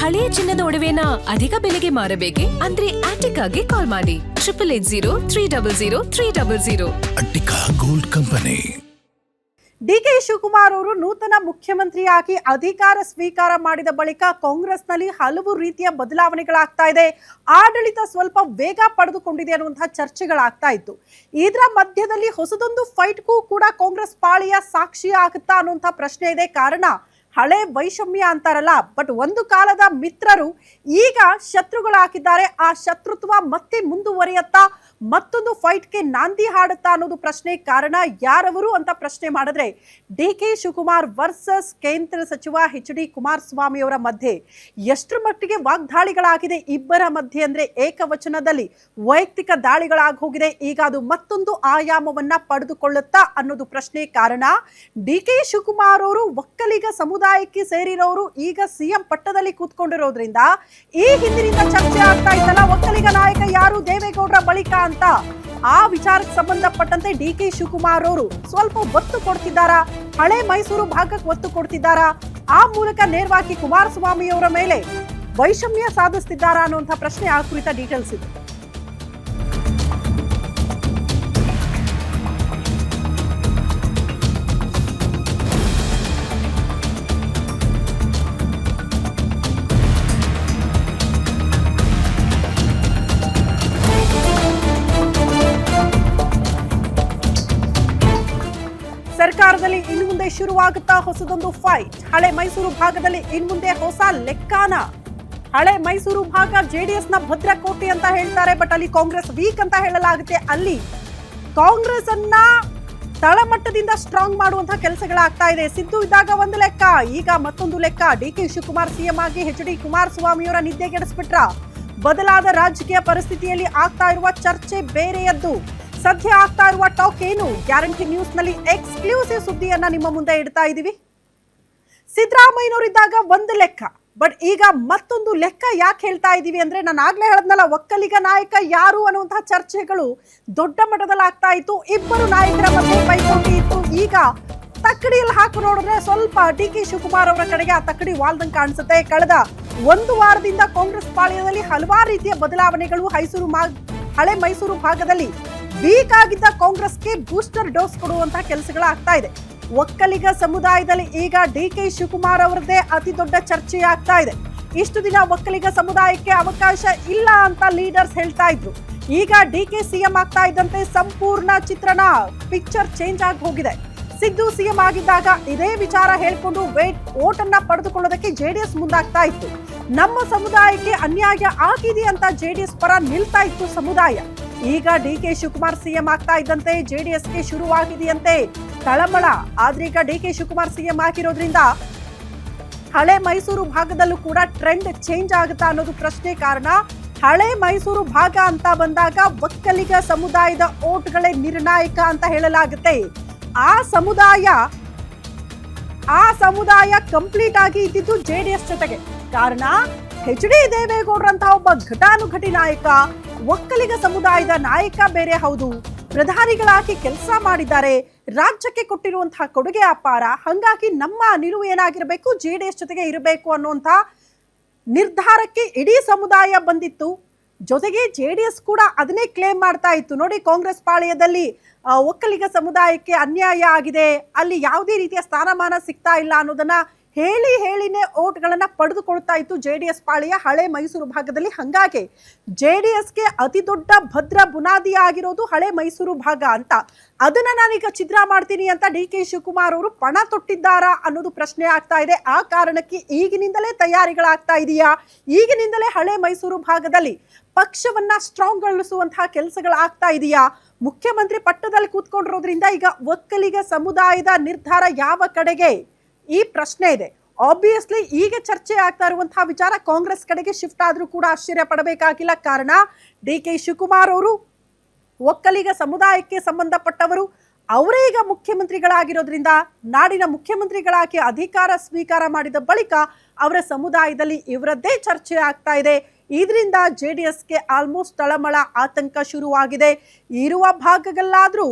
ಹಳೆಯ ಚಿನ್ನದ ಒಡವೆನ ಅಧಿಕ ಬೆಲೆಗೆ ಮಾರಬೇಕೆ? ಅಂದ್ರೆ ಆಟಿಕಾಗೆ ಕಾಲ್ ಮಾಡಿ 8880300300. Attica gold company. ಡಿಕೆ ಶಿವಕುಮಾರ್ ಅವರು ನೂತನ ಮುಖ್ಯಮಂತ್ರಿಯಾಗಿ ಅಧಿಕಾರ ಸ್ವೀಕಾರ ಮಾಡಿದ ಬಳಿಕ ಕಾಂಗ್ರೆಸ್ನಲ್ಲಿ ಹಲವು ರೀತಿಯ ಬದಲಾವಣೆಗಳಾಗ್ತಾ ಇದೆ. ಆಡಳಿತ ಸ್ವಲ್ಪ ವೇಗ ಪಡೆದುಕೊಂಡಿದೆ ಅನ್ನುವಂತಹ ಚರ್ಚೆಗಳಾಗ್ತಾ ಇತ್ತು. ಇದರ ಮಧ್ಯದಲ್ಲಿ ಹೊಸದೊಂದು ಫೈಟ್ಗೂ ಕೂಡ ಕಾಂಗ್ರೆಸ್ ಪಾಳೆಯ ಸಾಕ್ಷಿ ಆಗುತ್ತಾ ಅನ್ನುವಂತಹ ಪ್ರಶ್ನೆ ಇದೆ. ಕಾರಣ ಹಳೆ ವೈಷಮ್ಯ ಅಂತಾರಲ್ಲ, ಬಟ್ ಒಂದು ಕಾಲದ ಮಿತ್ರರು ಈಗ ಶತ್ರುಗಳಾಗಿದ್ದಾರೆ. ಆ ಶತ್ರುತ್ವ ಮತ್ತೆ ಮುಂದುವರಿಯುತ್ತಾ, ಮತ್ತೊಂದು ಫೈಟ್ಗೆ ನಾಂದಿ ಹಾಡುತ್ತಾ ಅನ್ನೋದು ಪ್ರಶ್ನೆ. ಕಾರಣ ಯಾರವರು ಅಂತ ಪ್ರಶ್ನೆ ಮಾಡಿದ್ರೆ ಡಿಕೆ ಶಿವಕುಮಾರ್ ವರ್ಸಸ್ ಕೇಂದ್ರ ಸಚಿವ HD ಕುಮಾರಸ್ವಾಮಿ ಅವರ ಮಧ್ಯೆ ಎಷ್ಟರ ಮಟ್ಟಿಗೆ ವಾಗ್ದಾಳಿಗಳಾಗಿದೆ ಇಬ್ಬರ ಮಧ್ಯೆ ಅಂದ್ರೆ ಏಕವಚನದಲ್ಲಿ ವೈಯಕ್ತಿಕ ದಾಳಿಗಳಾಗಿ ಹೋಗಿದೆ. ಈಗ ಅದು ಮತ್ತೊಂದು ಆಯಾಮವನ್ನ ಪಡೆದುಕೊಳ್ಳುತ್ತಾ ಅನ್ನೋದು ಪ್ರಶ್ನೆ. ಕಾರಣ ಡಿಕೆ ಶಿವಕುಮಾರ್ ಅವರು ಒಕ್ಕಲಿಗ ಸಮುದಾಯಕ್ಕೆ ಸೇರಿರೋರು, ಈಗ ಸಿಎಂ ಪಟ್ಟದಲ್ಲಿ ಕೂತ್ಕೊಂಡಿರೋದ್ರಿಂದ ಈ ಹಿಂದಿನಿಂದ ಚರ್ಚೆ ಆಗ್ತಾ ಇತ್ತಲ್ಲ, ಒಕ್ಕಲಿಗ ನಾಯಕ ಯಾರು ದೇವೇಗೌಡರ ಬಳಿಕ ಅಂತ. ಆ ವಿಚಾರಕ್ಕೆ ಸಂಬಂಧಪಟ್ಟಂತೆ ಡಿಕೆ ಶಿವಕುಮಾರ್ ಅವರು ಸ್ವಲ್ಪ ಒತ್ತು ಕೊಡ್ತಿದ್ದಾರಾ, ಹಳೆ ಮೈಸೂರು ಭಾಗಕ್ಕೆ ಒತ್ತು ಕೊಡ್ತಿದ್ದಾರಾ, ಆ ಮೂಲಕ ನೇರವಾಗಿ ಕುಮಾರಸ್ವಾಮಿ ಅವರ ಮೇಲೆ ವೈಷಮ್ಯ ಸಾಧಿಸ್ತಿದ್ದಾರಾ ಅನ್ನುವಂಥ ಪ್ರಶ್ನೆ, ಆ ಕುರಿತ ಡೀಟೇಲ್ಸ್ ಇದೆ. ಸರ್ಕಾರದಲ್ಲಿ ಇನ್ನು ಮುಂದೆ ಶುರುವಾಗುತ್ತಾ ಹೊಸದೊಂದು ಫೈಟ್. ಹಳೆ ಮೈಸೂರು ಭಾಗದಲ್ಲಿ ಇನ್ನು ಮುಂದೆ ಹೊಸ ಲೆಕ್ಕಾನ. ಹಳೆ ಮೈಸೂರು ಭಾಗ JDS ನ ಭದ್ರಕೋಟೆ ಅಂತ ಹೇಳ್ತಾರೆ, ಬಟ್ ಅಲ್ಲಿ ಕಾಂಗ್ರೆಸ್ ವೀಕ್ ಅಂತ ಹೇಳಲಾಗುತ್ತೆ. ಅಲ್ಲಿ ಕಾಂಗ್ರೆಸ್ ಅನ್ನ ತಳಮಟ್ಟದಿಂದ ಸ್ಟ್ರಾಂಗ್ ಮಾಡುವಂತಹ ಕೆಲಸಗಳಾಗ್ತಾ ಇದೆ. ಸಿದ್ದು ಇದ್ದಾಗ ಒಂದು ಲೆಕ್ಕ, ಈಗ ಮತ್ತೊಂದು ಲೆಕ್ಕ. ಡಿಕೆ ಶಿವಕುಮಾರ್ ಸಿಎಂ ಆಗಿ HD ಕುಮಾರಸ್ವಾಮಿಯವರ ನಿದ್ದೆಗೆಡಿಸ್ಬಿಟ್ರ. ಬದಲಾದ ರಾಜಕೀಯ ಪರಿಸ್ಥಿತಿಯಲ್ಲಿ ಆಗ್ತಾ ಇರುವ ಚರ್ಚೆ ಬೇರೆಯದ್ದು. ಸದ್ಯ ಆಗ್ತಾ ಇರುವ ಟಾಕ್ ಏನು? ಗ್ಯಾರಂಟಿ ನ್ಯೂಸ್ ನಲ್ಲಿ ಎಕ್ಸ್ಕ್ಲೂಸಿವ್ ಸುದ್ದಿಯನ್ನ ನಿಮ್ಮ ಮುಂದೆ ಇಡ್ತಾ ಇದೀವಿ. ಸಿದ್ದರಾಮಯ್ಯನವರಿದ್ದಾಗ ಒಂದು ಲೆಕ್ಕ, ಬಟ್ ಈಗ ಮತ್ತೊಂದು ಲೆಕ್ಕ. ಯಾಕೆ ಹೇಳ್ತಾ ಇದೀವಿ ಅಂದ್ರೆ, ನಾನು ಆಗ್ಲೇ ಹೇಳದ್ನಲ್ಲ, ಒಕ್ಕಲಿಗ ನಾಯಕ ಯಾರು ಅನ್ನುವಂತಹ ಚರ್ಚೆಗಳು ದೊಡ್ಡ ಮಟ್ಟದಲ್ಲಿ ಆಗ್ತಾ ಇತ್ತು. ಇಬ್ಬರು ನಾಯಕರ ಮಧ್ಯೆ ಪೈಪೋಟಿ ಇತ್ತು. ಈಗ ತಕ್ಕಡಿಯಲ್ಲಿ ಹಾಕಿ ನೋಡಿದ್ರೆ ಸ್ವಲ್ಪ ಡಿಕೆ ಶಿವಕುಮಾರ್ ಅವರ ಕಡೆಗೆ ಆ ತಕ್ಕಡಿ ವಾಲ್ದಂಗೆ ಕಾಣಿಸುತ್ತೆ. ಕಳೆದ ಒಂದು ವಾರದಿಂದ ಕಾಂಗ್ರೆಸ್ ಪಾಳ್ಯದಲ್ಲಿ ಹಲವಾರು ರೀತಿಯ ಬದಲಾವಣೆಗಳು. ಹಳೆ ಮೈಸೂರು ಭಾಗದಲ್ಲಿ ವೀಕ್ ಆಗಿದ್ದ ಕಾಂಗ್ರೆಸ್ಗೆ ಬೂಸ್ಟರ್ ಡೋಸ್ ಕೊಡುವಂತಹ ಕೆಲಸಗಳಾಗ್ತಾ ಇದೆ. ಒಕ್ಕಲಿಗ ಸಮುದಾಯದಲ್ಲಿ ಈಗ ಡಿಕೆ ಶಿವಕುಮಾರ್ ಅವರದ್ದೇ ಅತಿ ದೊಡ್ಡ ಚರ್ಚೆ ಆಗ್ತಾ ಇದೆ. ಇಷ್ಟು ದಿನ ಒಕ್ಕಲಿಗ ಸಮುದಾಯಕ್ಕೆ ಅವಕಾಶ ಇಲ್ಲ ಅಂತ ಲೀಡರ್ಸ್ ಹೇಳ್ತಾ ಇದ್ರು. ಈಗ ಡಿಕೆ ಸಿಎಂ ಆಗ್ತಾ ಇದ್ದಂತೆ ಸಂಪೂರ್ಣ ಚಿತ್ರಣ, ಪಿಕ್ಚರ್ ಚೇಂಜ್ ಆಗಿ ಹೋಗಿದೆ. ಸಿದ್ದು ಸಿಎಂ ಆಗಿದ್ದಾಗ ಇದೇ ವಿಚಾರ ಹೇಳ್ಕೊಂಡು ವೋಟ್ ಅನ್ನ ಪಡೆದುಕೊಳ್ಳೋದಕ್ಕೆ JDS ಮುಂದಾಗ್ತಾ ಇತ್ತು. ನಮ್ಮ ಸಮುದಾಯಕ್ಕೆ ಅನ್ಯಾಯ ಆಗಿದೆ ಅಂತ JDS ಪರ ನಿಲ್ತಾ ಇತ್ತು ಸಮುದಾಯ. ಈಗ ಡಿಕೆ ಶಿವಕುಮಾರ್ ಸಿಎಂ ಆಗ್ತಾ ಇದ್ದಂತೆ JDSಗೆ ಶುರುವಾಗಿದೆಯಂತೆ ತಳಮಳ. ಆದ್ರೆ ಈಗ ಡಿಕೆ ಶಿವಕುಮಾರ್ ಸಿಎಂ ಆಗಿರೋದ್ರಿಂದ ಹಳೆ ಮೈಸೂರು ಭಾಗದಲ್ಲೂ ಕೂಡ ಟ್ರೆಂಡ್ ಚೇಂಜ್ ಆಗುತ್ತಾ ಅನ್ನೋದು ಪ್ರಶ್ನೆ. ಕಾರಣ ಹಳೆ ಮೈಸೂರು ಭಾಗ ಅಂತ ಬಂದಾಗ ಒಕ್ಕಲಿಗ ಸಮುದಾಯದ ಓಟ್ಗಳೇ ನಿರ್ಣಾಯಕ ಅಂತ ಹೇಳಲಾಗುತ್ತೆ. ಆ ಸಮುದಾಯ ಕಂಪ್ಲೀಟ್ ಆಗಿ ಇದ್ದಿದ್ದು JDS ಜೊತೆಗೆ. ಕಾರಣ HD ದೇವೇಗೌಡರಂತಹ ಒಬ್ಬ ಘಟಾನುಘಟಿ ನಾಯಕ, ಒಕ್ಕಲಿಗ ಸಮುದಾಯದ ನಾಯಕ ಬೇರೆ ಹೌದು. ಪ್ರಧಾನಿಗಳಾಗಿ ಕೆಲಸ ಮಾಡಿದ್ದಾರೆ, ರಾಜ್ಯಕ್ಕೆ ಕೊಟ್ಟಿರುವಂತಹ ಕೊಡುಗೆ ಅಪಾರ. ಹಂಗಾಗಿ ನಮ್ಮ ನಿಲುವು ಏನಾಗಿರಬೇಕು, JDS ಜೊತೆಗೆ ಇರಬೇಕು ಅನ್ನುವಂಥ ನಿರ್ಧಾರಕ್ಕೆ ಇಡೀ ಸಮುದಾಯ ಬಂದಿತ್ತು. ಜೊತೆಗೆ JDS ಕೂಡ ಅದನ್ನೇ ಕ್ಲೇಮ್ ಮಾಡ್ತಾ ಇತ್ತು. ನೋಡಿ, ಕಾಂಗ್ರೆಸ್ ಪಾಳ್ಯದಲ್ಲಿ ಒಕ್ಕಲಿಗ ಸಮುದಾಯಕ್ಕೆ ಅನ್ಯಾಯ ಆಗಿದೆ, ಅಲ್ಲಿ ಯಾವುದೇ ರೀತಿಯ ಸ್ಥಾನಮಾನ ಸಿಗ್ತಾ ಇಲ್ಲ ಅನ್ನೋದನ್ನ ಹೇಳಿನೇ ಓಟ್ಗಳನ್ನ ಪಡೆದುಕೊಳ್ತಾ ಇತ್ತು JDS ಪಾಳೆಯ ಹಳೆ ಮೈಸೂರು ಭಾಗದಲ್ಲಿ. ಹಂಗಾಗಿ JDSಗೆ ಅತಿ ದೊಡ್ಡ ಭದ್ರ ಬುನಾದಿ ಆಗಿರೋದು ಹಳೆ ಮೈಸೂರು ಭಾಗ ಅಂತ. ಅದನ್ನ ನಾನೀಗ ಚಿತ್ರ ಮಾಡ್ತೀನಿ ಅಂತ ಡಿಕೆ ಶಿವಕುಮಾರ್ ಅವರು ಪಣ ತೊಟ್ಟಿದ್ದಾರಾ ಅನ್ನೋದು ಪ್ರಶ್ನೆ ಆಗ್ತಾ ಇದೆ. ಆ ಕಾರಣಕ್ಕೆ ಈಗಿನಿಂದಲೇ ತಯಾರಿಗಳಾಗ್ತಾ ಇದೆಯಾ, ಈಗಿನಿಂದಲೇ ಹಳೆ ಮೈಸೂರು ಭಾಗದಲ್ಲಿ ಪಕ್ಷವನ್ನ ಸ್ಟ್ರಾಂಗ್ ಗೊಳಿಸುವಂತಹ ಕೆಲಸಗಳಾಗ್ತಾ ಇದೆಯಾ? ಮುಖ್ಯಮಂತ್ರಿ ಪಟ್ಟದಲ್ಲಿ ಕೂತ್ಕೊಂಡಿರೋದ್ರಿಂದ ಈಗ ಒಕ್ಕಲಿಗ ಸಮುದಾಯದ ನಿರ್ಧಾರ ಯಾವ ಕಡೆಗೆ, ಈ ಪ್ರಶ್ನೆ ಇದೆ. ಆಬ್ವಿಯಸ್ಲಿ ಈಗ ಚರ್ಚೆ ಆಗ್ತಾ ಇರುವಂತಹ ವಿಚಾರ ಕಾಂಗ್ರೆಸ್ ಕಡೆಗೆ ಶಿಫ್ಟ್ ಆದ್ರೂ ಕೂಡ ಆಶ್ಚರ್ಯ ಪಡಬೇಕಾಗಿಲ್ಲ. ಕಾರಣ ಡಿಕೆ ಶಿವಕುಮಾರ್ ಅವರು ಒಕ್ಕಲಿಗ ಸಮುದಾಯಕ್ಕೆ ಸಂಬಂಧಪಟ್ಟವರು. ಅವರೇ ಈಗ ಮುಖ್ಯಮಂತ್ರಿಗಳಾಗಿರೋದ್ರಿಂದ, ನಾಡಿನ ಮುಖ್ಯಮಂತ್ರಿಗಳಾಗಿ ಅಧಿಕಾರ ಸ್ವೀಕಾರ ಮಾಡಿದ ಬಳಿಕ ಅವರ ಸಮುದಾಯದಲ್ಲಿ ಇವರದ್ದೇ ಚರ್ಚೆ ಆಗ್ತಾ ಇದೆ. ಇದರಿಂದ JDSಗೆ ಆಲ್ಮೋಸ್ಟ್ ತಳಮಳ ಆತಂಕ ಶುರುವಾಗಿದೆ. ಇರುವ ಭಾಗಗಳಾದ್ರೂ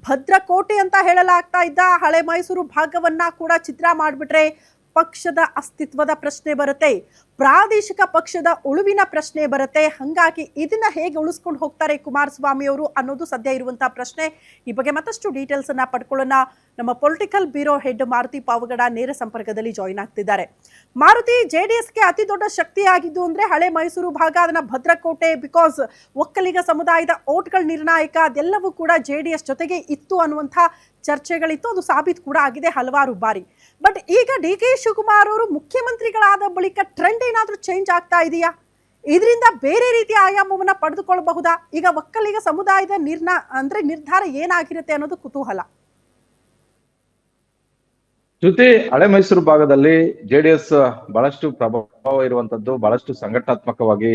ಭದ್ರಕೋಟೆ ಅಂತ ಹೇಳಲಾಗ್ತಾ ಇದ್ದ ಹಳೆ ಮೈಸೂರು ಭಾಗವನ್ನ ಕೂಡ ಚಿತ್ರ ಮಾಡಿಬಿಟ್ರೆ ಪಕ್ಷದ ಅಸ್ತಿತ್ವದ ಪ್ರಶ್ನೆ ಬರುತ್ತೆ. ಪ್ರಾದೇಶಿಕ ಪಕ್ಷದ ಉಳುವಿನ ಪ್ರಶ್ನೆ ಬರುತ್ತೆ. ಹಾಗಾಗಿ ಇದನ್ನ ಹೇಗೆ ಉಳಿಸ್ಕೊಂಡು ಹೋಗ್ತಾರೆ ಕುಮಾರಸ್ವಾಮಿ ಅವರು ಅನ್ನೋದು ಸದ್ಯ ಇರುವಂತಹ ಪ್ರಶ್ನೆ. ಈ ಬಗ್ಗೆ ಮತ್ತಷ್ಟು ಡೀಟೇಲ್ಸ್ ಅನ್ನ ಪಡ್ಕೊಳ್ಳೋಣ. ನಮ್ಮ political bureau head Maruti Pavagada ನೇರ ಸಂಪರ್ಕದಲ್ಲಿ ಜಾಯಿನ್ ಆಗ್ತಿದ್ದಾರೆ. ಮಾರುತಿ, ಜೆಡಿಎಸ್ಗೆ ಅತಿ ದೊಡ್ಡ ಶಕ್ತಿ ಆಗಿದ್ದು ಅಂದ್ರೆ ಹಳೆ ಮೈಸೂರು ಭಾಗ, ಅದನ್ನ ಭದ್ರಕೋಟೆ, ಬಿಕಾಸ್ ಒಕ್ಕಲಿಗ ಸಮುದಾಯದ ಓಟ್ಗಳ ನಿರ್ಣಾಯಕ, ಅದೆಲ್ಲವೂ ಕೂಡ ಜೆಡಿಎಸ್ ಜೊತೆಗೆ ಇತ್ತು ಅನ್ನುವಂಥ ಚರ್ಚೆಗಳಿತ್ತು. ಅದು ಸಾಬೀತು ಕೂಡ ಆಗಿದೆ ಹಲವಾರು ಬಾರಿ. ಬಟ್ ಈಗ ಡಿ ಕೆ ಶಿವಕುಮಾರ್ ಅವರು ಮುಖ್ಯಮಂತ್ರಿಗಳಾದ ಬಳಿಕ ಟ್ರೆಂಡ್ ಏನಾದರೂ ಚೇಂಜ್ ಆಗ್ತಾ ಇದೆಯಾ? ಇದರಿಂದ ಬೇರೆ ರೀತಿಯ ಆಯಾಮವನ್ನ ಪಡೆದುಕೊಳ್ಳಬಹುದಾ? ಈಗ ಒಕ್ಕಲಿಗ ಸಮುದಾಯದ ನಿರ್ಧಾರ ಏನಾಗಿರುತ್ತೆ ಅನ್ನೋದು ಕುತೂಹಲ. ಶ್ರುತಿ, ಹಳೆ ಮೈಸೂರು ಭಾಗದಲ್ಲಿ ಜೆಡಿಎಸ್ ಬಹಳಷ್ಟು ಪ್ರಭಾವ ಇರುವಂತದ್ದು, ಬಹಳಷ್ಟು ಸಂಘಟನಾತ್ಮಕವಾಗಿ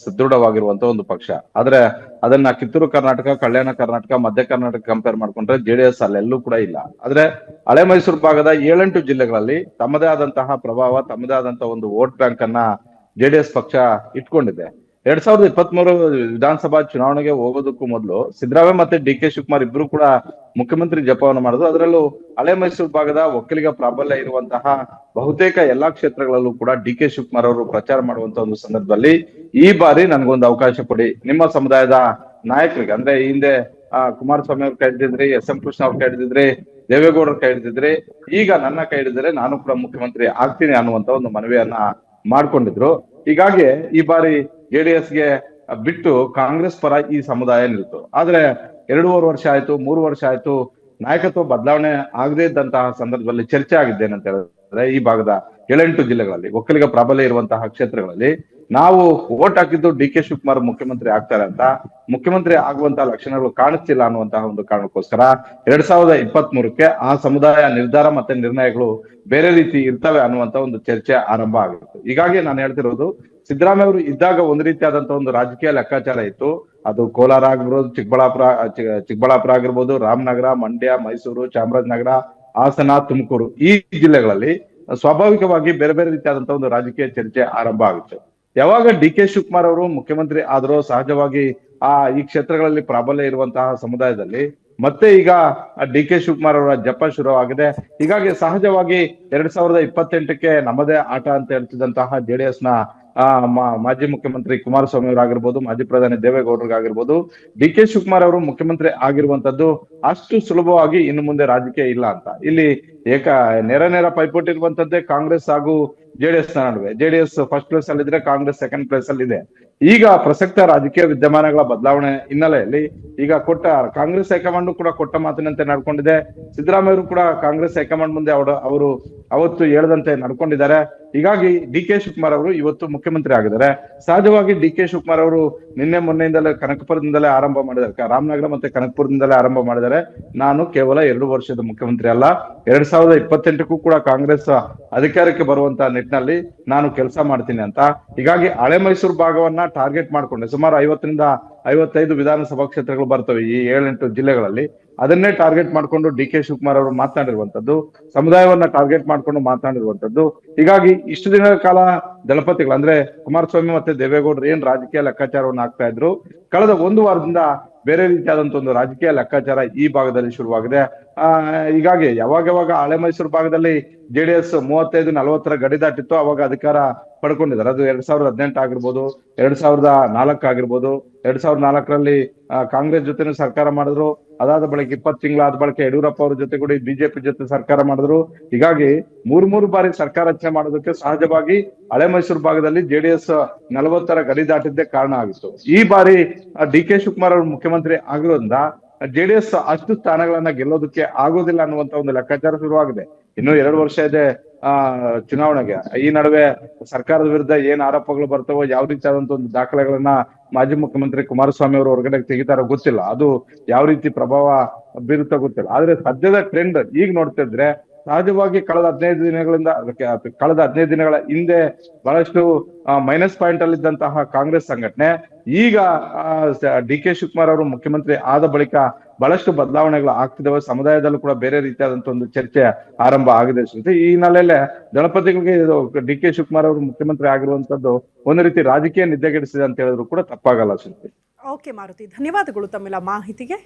ಸದೃಢವಾಗಿರುವಂತ ಒಂದು ಪಕ್ಷ. ಆದ್ರೆ ಅದನ್ನ ಕಿತ್ತೂರು ಕರ್ನಾಟಕ, ಕಲ್ಯಾಣ ಕರ್ನಾಟಕ, ಮಧ್ಯ ಕರ್ನಾಟಕ ಕಂಪೇರ್ ಮಾಡ್ಕೊಂಡ್ರೆ ಜೆಡಿಎಸ್ ಅಲ್ಲೆಲ್ಲೂ ಕೂಡ ಇಲ್ಲ. ಆದ್ರೆ ಹಳೆ ಮೈಸೂರು ಭಾಗದ 7-8 ಜಿಲ್ಲೆಗಳಲ್ಲಿ ತಮ್ಮದೇ ಆದಂತಹ ಪ್ರಭಾವ, ತಮ್ಮದೇ ಆದಂತಹ ಒಂದು ವೋಟ್ ಬ್ಯಾಂಕ್ ಅನ್ನ ಜೆಡಿಎಸ್ ಪಕ್ಷ ಇಟ್ಕೊಂಡಿದೆ. 2023 ವಿಧಾನಸಭಾ ಚುನಾವಣೆಗೆ ಹೋಗೋದಕ್ಕೂ ಮೊದಲು ಸಿದ್ದರಾಮಯ್ಯ ಮತ್ತೆ ಡಿ ಕೆ ಶಿವಕುಮಾರ್ ಇಬ್ರು ಕೂಡ ಮುಖ್ಯಮಂತ್ರಿ ಜಪವನ್ನು ಮಾಡಿದ್ರು. ಅದರಲ್ಲೂ ಹಳೆ ಮೈಸೂರು ಭಾಗದ ಒಕ್ಕಲಿಗ ಪ್ರಾಬಲ್ಯ ಇರುವಂತಹ ಬಹುತೇಕ ಎಲ್ಲಾ ಕ್ಷೇತ್ರಗಳಲ್ಲೂ ಕೂಡ ಡಿ ಕೆ ಶಿವಕುಮಾರ್ ಅವರು ಪ್ರಚಾರ ಮಾಡುವಂತ ಒಂದು ಸಂದರ್ಭದಲ್ಲಿ ಈ ಬಾರಿ ನನ್ಗೊಂದು ಅವಕಾಶ ಕೊಡಿ, ನಿಮ್ಮ ಸಮುದಾಯದ ನಾಯಕರಿಗೆ, ಅಂದ್ರೆ ಹಿಂದೆ ಕುಮಾರಸ್ವಾಮಿ ಅವ್ರು ಕೈ ಹಿಡಿದಿದ್ರಿ, ಎಸ್.ಎಂ. ಕೃಷ್ಣ ಅವ್ರು ಕೈ ಹಿಡಿದಿದ್ರಿ, ದೇವೇಗೌಡರು ಕೈ ಹಿಡಿದಿದ್ರಿ, ಈಗ ನನ್ನ ಕೈ ಹಿಡಿದ್ರೆ ನಾನು ಕೂಡ ಮುಖ್ಯಮಂತ್ರಿ ಆಗ್ತೀನಿ ಅನ್ನುವಂತ ಒಂದು ಮನವಿಯನ್ನ ಮಾಡ್ಕೊಂಡಿದ್ರು. ಹೀಗಾಗಿ ಈ ಬಾರಿ ಜೆಡಿಎಸ್ಗೆ ಬಿಟ್ಟು ಕಾಂಗ್ರೆಸ್ ಪರ ಈ ಸಮುದಾಯ ನಿಲ್ತು. ಆದ್ರೆ 2.5 ವರ್ಷ ಆಯ್ತು, 3 ವರ್ಷ ಆಯ್ತು, ನಾಯಕತ್ವ ಬದಲಾವಣೆ ಆಗದೇ ಇದ್ದಂತಹ ಸಂದರ್ಭದಲ್ಲಿ ಚರ್ಚೆ ಆಗಿದ್ದೇನಂತ ಹೇಳಿದ್ರೆ ಈ ಭಾಗದ 7-8 ಜಿಲ್ಲೆಗಳಲ್ಲಿ ಒಕ್ಕಲಿಗ ಪ್ರಾಬಲ್ಯ ಇರುವಂತಹ ಕ್ಷೇತ್ರಗಳಲ್ಲಿ ನಾವು ವೋಟ್ ಹಾಕಿದ್ದು ಡಿ ಕೆ ಶಿವಕುಮಾರ್ ಮುಖ್ಯಮಂತ್ರಿ ಆಗ್ತಾರೆ ಅಂತ, ಮುಖ್ಯಮಂತ್ರಿ ಆಗುವಂತಹ ಲಕ್ಷಣಗಳು ಕಾಣಿಸ್ತಿಲ್ಲ ಅನ್ನುವಂತಹ ಒಂದು ಕಾರಣಕ್ಕೋಸ್ಕರ 2023ಕ್ಕೆ ಆ ಸಮುದಾಯ ನಿರ್ಧಾರ ಮತ್ತೆ ನಿರ್ಣಯಗಳು ಬೇರೆ ರೀತಿ ಇರ್ತವೆ ಅನ್ನುವಂತ ಒಂದು ಚರ್ಚೆ ಆರಂಭ ಆಗಿತ್ತು. ಹೀಗಾಗಿ ನಾನು ಹೇಳ್ತಿರೋದು, ಸಿದ್ದರಾಮಯ್ಯ ಅವರು ಇದ್ದಾಗ ಒಂದು ರೀತಿಯಾದಂತಹ ಒಂದು ರಾಜಕೀಯ ಲೆಕ್ಕಾಚಾರ ಇತ್ತು. ಅದು ಕೋಲಾರ ಆಗಿರ್ಬೋದು, ಚಿಕ್ಕಬಳ್ಳಾಪುರ ಆಗಿರ್ಬೋದು, ರಾಮನಗರ, ಮಂಡ್ಯ, ಮೈಸೂರು, ಚಾಮರಾಜನಗರ, ಹಾಸನ, ತುಮಕೂರು, ಈ ಜಿಲ್ಲೆಗಳಲ್ಲಿ ಸ್ವಾಭಾವಿಕವಾಗಿ ಬೇರೆ ಬೇರೆ ರೀತಿಯಾದಂತಹ ಒಂದು ರಾಜಕೀಯ ಚರ್ಚೆ ಆರಂಭ ಆಗುತ್ತೆ. ಯಾವಾಗ ಡಿ ಕೆ ಶಿವಕುಮಾರ್ ಅವರು ಮುಖ್ಯಮಂತ್ರಿ ಆದರೂ ಸಹಜವಾಗಿ ಈ ಕ್ಷೇತ್ರಗಳಲ್ಲಿ ಪ್ರಾಬಲ್ಯ ಇರುವಂತಹ ಸಮುದಾಯದಲ್ಲಿ ಮತ್ತೆ ಈಗ ಡಿ ಕೆ ಶಿವಕುಮಾರ್ ಅವರ ಜಪ ಶುರುವಾಗಿದೆ. ಹೀಗಾಗಿ ಸಹಜವಾಗಿ 2028ಕ್ಕೆ ನಮ್ಮದೇ ಆಟ ಅಂತ ಹೇಳ್ತಿದ್ದಂತಹ ಜೆಡಿಎಸ್ ನ ಮಾಜಿ ಮುಖ್ಯಮಂತ್ರಿ ಕುಮಾರಸ್ವಾಮಿ ಅವರಾಗಿರ್ಬೋದು, ಮಾಜಿ ಪ್ರಧಾನಿ ದೇವೇಗೌಡರಿಗಾಗಿರ್ಬೋದು, ಡಿ ಕೆ ಶಿವಕುಮಾರ್ ಅವರು ಮುಖ್ಯಮಂತ್ರಿ ಆಗಿರುವಂತದ್ದು ಅಷ್ಟು ಸುಲಭವಾಗಿ ಇನ್ನು ಮುಂದೆ ರಾಜಕೀಯ ಇಲ್ಲ ಅಂತ. ಇಲ್ಲಿ ನೇರ ಪೈಪೋಟಿ ಇರುವಂತದ್ದೇ ಕಾಂಗ್ರೆಸ್ ಹಾಗೂ ಜೆಡಿಎಸ್ ನ ನಡುವೆ. ಜೆಡಿಎಸ್ ಫಸ್ಟ್ ಪ್ಲೇಸ್ ಅಲ್ಲಿ ಇದ್ರೆ ಕಾಂಗ್ರೆಸ್ ಸೆಕೆಂಡ್ ಪ್ಲೇಸ್ ಅಲ್ಲಿ ಇದೆ. ಈಗ ಪ್ರಸಕ್ತ ರಾಜಕೀಯ ವಿದ್ಯಮಾನಗಳ ಬದಲಾವಣೆ ಹಿನ್ನೆಲೆಯಲ್ಲಿ ಈಗ ಕಾಂಗ್ರೆಸ್ ಹೈಕಮಾಂಡ್ ಕೂಡ ಕೊಟ್ಟ ಮಾತಿನಂತೆ ನಡ್ಕೊಂಡಿದೆ. ಸಿದ್ದರಾಮಯ್ಯ ಕೂಡ ಕಾಂಗ್ರೆಸ್ ಹೈಕಮಾಂಡ್ ಮುಂದೆ ಅವರು ಅವತ್ತು ಹೇಳ್ದಂತೆ ನಡ್ಕೊಂಡಿದ್ದಾರೆ. ಹೀಗಾಗಿ ಡಿ ಕೆ ಶಿವಕುಮಾರ್ ಅವರು ಇವತ್ತು ಮುಖ್ಯಮಂತ್ರಿ ಆಗಿದ್ದಾರೆ. ಸಹಜವಾಗಿ ಡಿ ಕೆ ಶಿವಕುಮಾರ್ ಅವರು ಮೊನ್ನೆಯಿಂದಲೇ ಕನಕಪುರದಿಂದಲೇ ಆರಂಭ ಮಾಡಿದ್ದಾರೆ, ರಾಮನಗರ ಮತ್ತೆ ಕನಕಪುರದಿಂದಲೇ ಆರಂಭ ಮಾಡಿದ್ದಾರೆ. ನಾನು ಕೇವಲ 2 ವರ್ಷದ ಮುಖ್ಯಮಂತ್ರಿ ಅಲ್ಲ, 2028ಕ್ಕೂ ಕೂಡ ಕಾಂಗ್ರೆಸ್ ಅಧಿಕಾರಕ್ಕೆ ಬರುವಂತ ನಿಟ್ಟಿನಲ್ಲಿ ನಾನು ಕೆಲಸ ಮಾಡ್ತೀನಿ ಅಂತ. ಹೀಗಾಗಿ ಹಳೆ ಮೈಸೂರು ಭಾಗವನ್ನ ಟಾರ್ಗೆಟ್ ಮಾಡ್ಕೊಂಡೆ ಸುಮಾರು 50ರಿಂದ 55 ವಿಧಾನಸಭಾ ಕ್ಷೇತ್ರಗಳು ಬರ್ತವೆ ಈ 7-8 ಜಿಲ್ಲೆಗಳಲ್ಲಿ. ಅದನ್ನೇ ಟಾರ್ಗೆಟ್ ಮಾಡ್ಕೊಂಡು ಡಿ ಕೆ ಶಿವಕುಮಾರ್ ಅವರು ಮಾತನಾಡಿರುವಂತದ್ದು, ಸಮುದಾಯವನ್ನ ಟಾರ್ಗೆಟ್ ಮಾಡ್ಕೊಂಡು ಮಾತನಾಡಿರುವಂತದ್ದು. ಹೀಗಾಗಿ ಇಷ್ಟು ದಿನಗಳ ಕಾಲ ದಳಪತಿಗಳು ಅಂದ್ರೆ ಕುಮಾರಸ್ವಾಮಿ ಮತ್ತೆ ದೇವೇಗೌಡರು ಏನ್ ರಾಜಕೀಯ ಲೆಕ್ಕಾಚಾರವನ್ನು ಹಾಕ್ತಾ ಇದ್ರು, ಕಳೆದ 1 ವಾರದಿಂದ ಬೇರೆ ರೀತಿಯಾದಂತ ಒಂದು ರಾಜಕೀಯ ಲೆಕ್ಕಾಚಾರ ಈ ಭಾಗದಲ್ಲಿ ಶುರುವಾಗಿದೆ. ಹೀಗಾಗಿ ಯಾವಾಗ ಹಳೆ ಮೈಸೂರು ಭಾಗದಲ್ಲಿ ಜೆಡಿಎಸ್ 35-40 ಗಡಿ ದಾಟಿತ್ತು, ಅವಾಗ ಅಧಿಕಾರ ಪಡ್ಕೊಂಡಿದ್ದಾರೆ. ಅದು 2018 ಆಗಿರ್ಬೋದು, 2004 ಆಗಿರ್ಬೋದು. 2004ರಲ್ಲಿ ಕಾಂಗ್ರೆಸ್ ಜೊತೆನೂ ಸರ್ಕಾರ ಮಾಡಿದ್ರು. ಅದಾದ ಬಳಿಕ 20 ತಿಂಗಳಾದ ಬಳಿಕ ಯಡಿಯೂರಪ್ಪ ಅವ್ರ ಜೊತೆ ಕೂಡ ಬಿಜೆಪಿ ಜೊತೆ ಸರ್ಕಾರ ಮಾಡಿದ್ರು. ಹೀಗಾಗಿ 3 ಬಾರಿ ಸರ್ಕಾರ ರಚನೆ ಮಾಡೋದಕ್ಕೆ ಸಹಜವಾಗಿ ಹಳೆ ಮೈಸೂರು ಭಾಗದಲ್ಲಿ ಜೆಡಿಎಸ್ 40ರ ಗಡಿ ದಾಟಿದ್ದೇ ಕಾರಣ ಆಗಿತ್ತು. ಈ ಬಾರಿ ಡಿ ಕೆ ಶಿವಕುಮಾರ್ ಅವರು ಮುಖ್ಯಮಂತ್ರಿ ಆಗಿರೋದ್ರಿಂದ ಜೆಡಿಎಸ್ ಅಷ್ಟು ಸ್ಥಾನಗಳನ್ನ ಗೆಲ್ಲೋದಕ್ಕೆ ಆಗೋದಿಲ್ಲ ಅನ್ನುವಂತ ಒಂದು ಲೆಕ್ಕಾಚಾರ ಶುರುವಾಗಿದೆ. ಇನ್ನು 2 ವರ್ಷ ಇದೆ ಚುನಾವಣೆಗೆ. ಈ ನಡುವೆ ಸರ್ಕಾರದ ವಿರುದ್ಧ ಏನ್ ಆರೋಪಗಳು ಬರ್ತವೋ, ಯಾವ ರೀತಿಯಾದಂತ ಒಂದು ದಾಖಲೆಗಳನ್ನ ಮಾಜಿ ಮುಖ್ಯಮಂತ್ರಿ ಕುಮಾರಸ್ವಾಮಿ ಅವರು ಹೊರಗಡೆ ತೆಗಿತಾರೋ ಗೊತ್ತಿಲ್ಲ, ಅದು ಯಾವ ರೀತಿ ಪ್ರಭಾವ ಬೀರುತ್ತೋ ಗೊತ್ತಿಲ್ಲ. ಆದ್ರೆ ಸದ್ಯದ ಟ್ರೆಂಡ್ ಈಗ ನೋಡ್ತಿದ್ರೆ ಸಹಜವಾಗಿ ಕಳೆದ 15 ದಿನಗಳ ಹಿಂದೆ ಬಹಳಷ್ಟು ಮೈನಸ್ ಪಾಯಿಂಟ್ ಅಲ್ಲಿ ಇದ್ದಂತಹ ಕಾಂಗ್ರೆಸ್ ಸಂಘಟನೆ ಈಗ ಡಿ ಕೆ ಶಿವಕುಮಾರ್ ಅವರು ಮುಖ್ಯಮಂತ್ರಿ ಆದ ಬಳಿಕ ಬಹಳಷ್ಟು ಬದಲಾವಣೆಗಳು ಆಗ್ತಿದ್ದಾವೆ. ಸಮುದಾಯದಲ್ಲೂ ಕೂಡ ಬೇರೆ ರೀತಿಯಾದಂತ ಒಂದು ಚರ್ಚೆ ಆರಂಭ ಆಗಿದೆ. ಈ ಹಿನ್ನೆಲೆಯಲ್ಲೇ ದಳಪತಿಗಳಿಗೆ ಡಿ ಕೆ ಶಿವಕುಮಾರ್ ಅವರು ಮುಖ್ಯಮಂತ್ರಿ ಆಗಿರುವಂತದ್ದು ಒಂದು ರೀತಿ ರಾಜಕೀಯ ನಿದ್ದೆಗೆಡಿಸಿದೆ ಅಂತ ಹೇಳಿದ್ರು ಕೂಡ ತಪ್ಪಾಗಲ್ಲ. ಓಕೆ ಮಾರುತಿ, ಧನ್ಯವಾದಗಳು ತಮ್ಮೆಲ್ಲ ಮಾಹಿತಿಗೆ.